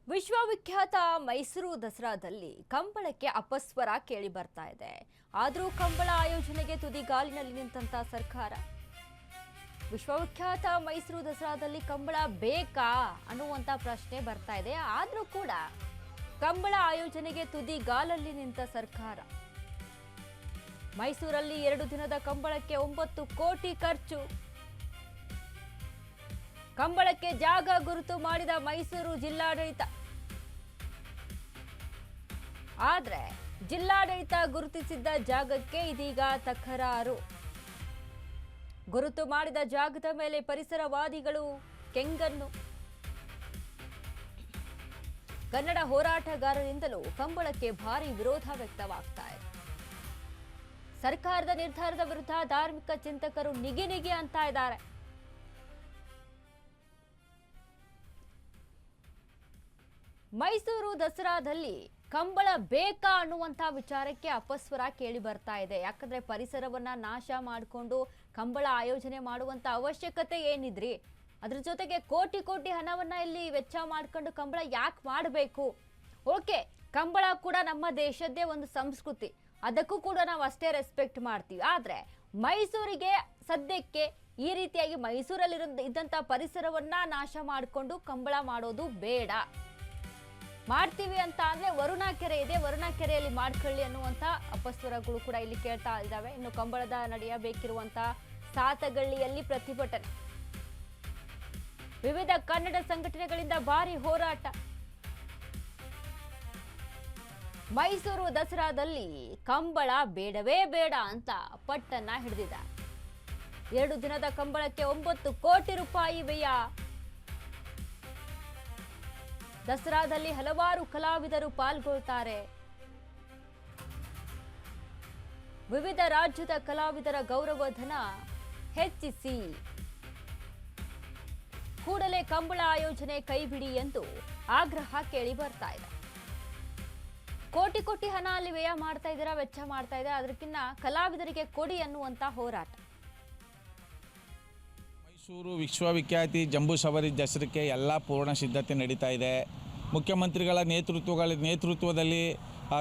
ವಿಶ್ವವಿಖ್ಯಾತ ಮೈಸೂರು ದಸರಾದಲ್ಲಿ ಕಂಬಳಕ್ಕೆ ಅಪಸ್ವರ ಕೇಳಿ ಬರ್ತಾ ಇದೆ. ಆದರೂ ಕಂಬಳ ಆಯೋಜನೆಗೆ ತುದಿಗಾಲಿನಲ್ಲಿ ನಿಂತ ಸರ್ಕಾರ. ವಿಶ್ವವಿಖ್ಯಾತ ಮೈಸೂರು ದಸರಾದಲ್ಲಿ ಕಂಬಳ ಬೇಕಾ ಅನ್ನುವಂತ ಪ್ರಶ್ನೆ ಬರ್ತಾ ಇದೆ. ಆದರೂ ಕೂಡ ಕಂಬಳ ಆಯೋಜನೆಗೆ ತುದಿಗಾಲಲ್ಲಿ ನಿಂತ ಸರ್ಕಾರ. ಮೈಸೂರಲ್ಲಿ 2 ದಿನದ ಕಂಬಳಕ್ಕೆ 9 ಕೋಟಿ ಖರ್ಚು. ಕಂಬಳಕ್ಕೆ ಜಾಗ ಗುರುತು ಮಾಡಿದ ಮೈಸೂರು ಜಿಲ್ಲಾಡಳಿತ. ಆದರೆ ಜಿಲ್ಲಾಡಳಿತ ಗುರುತಿಸಿದ್ದ ಜಾಗಕ್ಕೆ ಇದೀಗ ತಕರಾರು. ಗುರುತು ಮಾಡಿದ ಜಾಗದ ಮೇಲೆ ಪರಿಸರವಾದಿಗಳು ಕೆಂಗನ್ನು. ಕನ್ನಡ ಹೋರಾಟಗಾರರಿಂದಲೂ ಕಂಬಳಕ್ಕೆ ಭಾರಿ ವಿರೋಧ ವ್ಯಕ್ತವಾಗ್ತಾ ಇದೆ. ಸರ್ಕಾರದ ನಿರ್ಧಾರದ ವಿರುದ್ಧ ಧಾರ್ಮಿಕ ಚಿಂತಕರು ನಿಗಿ ಅಂತ ಇದ್ದಾರೆ. ಮೈಸೂರು ದಸರಾದಲ್ಲಿ ಕಂಬಳ ಬೇಕಾ ಅನ್ನುವಂಥ ವಿಚಾರಕ್ಕೆ ಅಪಸ್ವರ ಕೇಳಿ ಬರ್ತಾ ಇದೆ. ಯಾಕಂದ್ರೆ ಪರಿಸರವನ್ನ ನಾಶ ಮಾಡಿಕೊಂಡು ಕಂಬಳ ಆಯೋಜನೆ ಮಾಡುವಂತ ಅವಶ್ಯಕತೆ ಏನಿದ್ರಿ? ಅದ್ರ ಜೊತೆಗೆ ಕೋಟಿ ಕೋಟಿ ಹಣವನ್ನ ಇಲ್ಲಿ ವೆಚ್ಚ ಮಾಡ್ಕೊಂಡು ಕಂಬಳ ಯಾಕೆ ಮಾಡಬೇಕು? ಓಕೆ, ಕಂಬಳ ಕೂಡ ನಮ್ಮ ದೇಶದ್ದೇ ಒಂದು ಸಂಸ್ಕೃತಿ, ಅದಕ್ಕೂ ಕೂಡ ನಾವು ಅಷ್ಟೇ ರೆಸ್ಪೆಕ್ಟ್ ಮಾಡ್ತೀವಿ. ಆದ್ರೆ ಮೈಸೂರಿಗೆ ಸದ್ಯಕ್ಕೆ ಈ ರೀತಿಯಾಗಿ ಮೈಸೂರಲ್ಲಿ ಇದ್ದಂತ ಪರಿಸರವನ್ನ ನಾಶ ಮಾಡಿಕೊಂಡು ಕಂಬಳ ಮಾಡೋದು ಬೇಡ. ಮಾಡ್ತೀವಿ ಅಂತ ಅಂದ್ರೆ ವರುಣಾ ಕೆರೆ ಇದೆ, ವರುಣಾ ಕೆರೆಯಲ್ಲಿ ಮಾಡ್ಕೊಳ್ಳಿ ಅನ್ನುವಂತ ಅಪಸ್ವರಗಳು ಕೂಡ ಇಲ್ಲಿ ಕೇಳ್ತಾ ಇದ್ದಾವೆ. ಇನ್ನು ಕಂಬಳದ ನಡೆಯಬೇಕಿರುವಂತ ಸಾತಗಳ್ಳಿಯಲ್ಲಿ ಪ್ರತಿಭಟನೆ, ವಿವಿಧ ಕನ್ನಡ ಸಂಘಟನೆಗಳಿಂದ ಭಾರಿ ಹೋರಾಟ. ಮೈಸೂರು ದಸರಾದಲ್ಲಿ ಕಂಬಳ ಬೇಡವೇ ಬೇಡ ಅಂತ ಪಟ್ಟನ್ನ ಹಿಡಿದಿದ್ದಾರೆ. 2 ದಿನದ ಕಂಬಳಕ್ಕೆ 9 ಕೋಟಿ ರೂಪಾಯಿ ವ್ಯಯ. ದಸರಾದಲ್ಲಿ ಹಲವಾರು ಕಲಾವಿದರು ಪಾಲ್ಗೊಳ್ತಾರೆ. ವಿವಿಧ ರಾಜ್ಯದ ಕಲಾವಿದರ ಗೌರವಧನ ಹೆಚ್ಚಿಸಿ ಕೂಡಲೇ ಕಂಬಳ ಆಯೋಜನೆ ಕೈಬಿಡಿ ಎಂದು ಆಗ್ರಹ ಕೇಳಿ ಬರ್ತಾ ಇದೆ. ಕೋಟಿ ಕೋಟಿ ಹಣ ಅಲ್ಲಿ ವ್ಯಯ ಮಾಡ್ತಾ ಇದ್ದೀರಾ, ವೆಚ್ಚ ಮಾಡ್ತಾ ಇದ್ದಾರೆ, ಅದಕ್ಕಿಂತ ಕಲಾವಿದರಿಗೆ ಕೊಡಿ ಅನ್ನುವಂತ ಹೋರಾಟ. ಮೈಸೂರು ವಿಶ್ವವಿಖ್ಯಾತಿ ಜಂಬೂ ಸವಾರಿ ದಸರಕ್ಕೆ ಎಲ್ಲ ಪೂರ್ಣ ಸಿದ್ಧತೆ ನಡೀತಾ ಇದೆ. ಮುಖ್ಯಮಂತ್ರಿಗಳ ನೇತೃತ್ವದಲ್ಲಿ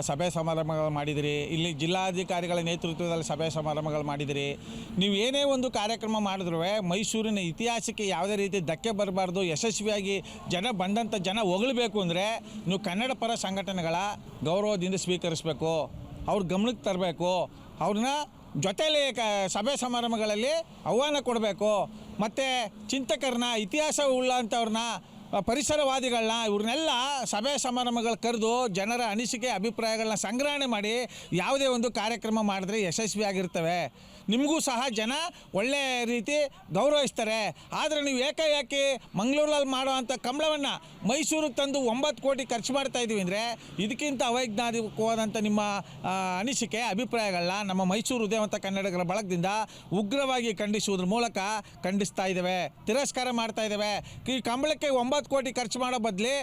ಸಭೆ ಸಮಾರಂಭಗಳು ಮಾಡಿದಿರಿ. ಇಲ್ಲಿ ಜಿಲ್ಲಾಧಿಕಾರಿಗಳ ನೇತೃತ್ವದಲ್ಲಿ ಸಭೆ ಸಮಾರಂಭಗಳು ಮಾಡಿದಿರಿ. ನೀವು ಏನೇ ಒಂದು ಕಾರ್ಯಕ್ರಮ ಮಾಡಿದ್ರೂ ಮೈಸೂರಿನ ಇತಿಹಾಸಕ್ಕೆ ಯಾವುದೇ ರೀತಿ ಧಕ್ಕೆ ಬರಬಾರ್ದು. ಯಶಸ್ವಿಯಾಗಿ ಬಂದಂಥ ಜನ ಹೊಗಳಬೇಕು ಅಂದರೆ ನೀವು ಕನ್ನಡ ಪರ ಸಂಘಟನೆಗಳ ಗೌರವದಿಂದ ಸ್ವೀಕರಿಸಬೇಕು, ಅವ್ರ ಗಮನಕ್ಕೆ ತರಬೇಕು, ಅವ್ರನ್ನ ಜೊತೆಯಲ್ಲಿ ಸಭೆ ಸಮಾರಂಭಗಳಲ್ಲಿ ಆಹ್ವಾನ ಕೊಡಬೇಕು. ಮತ್ತು ಚಿಂತಕರನ್ನ, ಇತಿಹಾಸ ಉಳ್ಳಂಥವ್ರನ್ನ, ಪರಿಸರವಾದಿಗಳನ್ನ, ಇವ್ರನ್ನೆಲ್ಲ ಸಭೆ ಸಮಾರಂಭಗಳು ಕರೆದು ಜನರ ಅನಿಸಿಕೆ ಅಭಿಪ್ರಾಯಗಳನ್ನ ಸಂಗ್ರಹಣೆ ಮಾಡಿ ಯಾವುದೇ ಒಂದು ಕಾರ್ಯಕ್ರಮ ಮಾಡಿದ್ರೆ ಯಶಸ್ವಿಯಾಗಿರ್ತವೆ. ನಿಮಗೂ ಸಹ ಜನ ಒಳ್ಳೆಯ ರೀತಿ ಗೌರವಿಸ್ತಾರೆ. ಆದರೆ ನೀವು ಏಕಾಏಕಿ ಮಂಗಳೂರಲ್ಲಿ ಮಾಡುವಂಥ ಕಂಬಳವನ್ನು ಮೈಸೂರಿಗೆ ತಂದು 9 ಕೋಟಿ ಖರ್ಚು ಮಾಡ್ತಾಯಿದ್ದೀವಿ ಅಂದರೆ ಇದಕ್ಕಿಂತ ಅವೈಜ್ಞಾನಿಕವಾದಂಥ ನಿಮ್ಮ ಅನಿಸಿಕೆ ಅಭಿಪ್ರಾಯಗಳನ್ನ ನಮ್ಮ ಮೈಸೂರು ಉದಯವಂತ ಕನ್ನಡಿಗರ ಬಳಗದಿಂದ ಉಗ್ರವಾಗಿ ಖಂಡಿಸುವುದ್ರ ಮೂಲಕ ಖಂಡಿಸ್ತಾ ಇದ್ದೇವೆ, ತಿರಸ್ಕಾರ ಮಾಡ್ತಾ ಇದ್ದೇವೆ. ಈ ಕಂಬಳಕ್ಕೆ 9 ಕೋಟಿ ಖರ್ಚು ಮಾಡೋ ಬದಲು